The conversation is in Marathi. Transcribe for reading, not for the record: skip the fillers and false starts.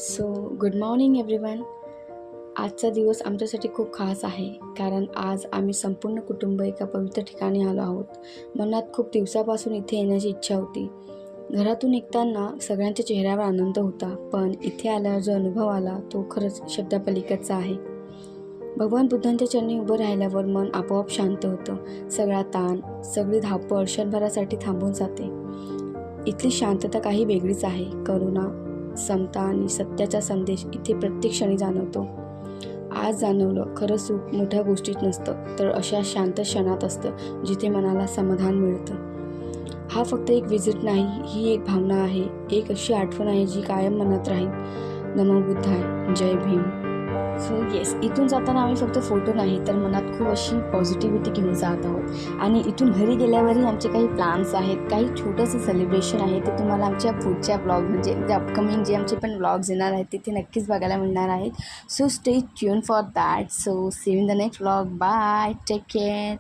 So good morning everyone. आजचा दिवस आमच्यासाठी खूप खास आहे, कारण आज आम्ही संपूर्ण कुटुंब एका पवित्र ठिकाणी आलो आहोत. मनात खूप दिवसापासून इथे येण्याची इच्छा होती. घरातून निघताना सगळ्यांच्या चेहऱ्यावर आनंद होता, पण इथे आल्यावर जो अनुभव आला तो खरंच शब्दापलीकडचा आहे. भगवान बुद्धांच्या चरणी उभं राहिल्यावर मन आपोआप शांत होतं. सगळा ताण, सगळी धावपळ क्षणभरासाठी थांबून जाते. इथली शांतता काही वेगळीच आहे. करुणा, समता आणि सत्याचा संदेश इथे प्रत्येक क्षणी जाणवतो. आज जाणवलं, खरं सुख मोठ्या गोष्टीत नसतं, तर अशा शांत क्षणात असतं जिथे मनाला समाधान मिळतं. हा फक्त एक विजिट नाही, ही एक भावना आहे, एक अशी आठवण आहे जी कायम मनात राहील. नमो बुद्धाय, जय भीम. सो येस, इथून जाताना आम्ही फक्त फोटो नाही तर मनात खूप अशी पॉझिटिव्हिटी घेऊन जात आहोत. आणि इथून घरी गेल्यावरही आमचे काही प्लॅन्स आहेत, काही छोटंसं सेलिब्रेशन आहे, ते तुम्हाला आमच्या पुढच्या ब्लॉग म्हणजे अपकमिंग जे आमचे पण ब्लॉग्स येणार आहेत तिथे नक्कीच बघायला मिळणार आहेत. So stay tune for that. So see you in the next blog. Bye, take care.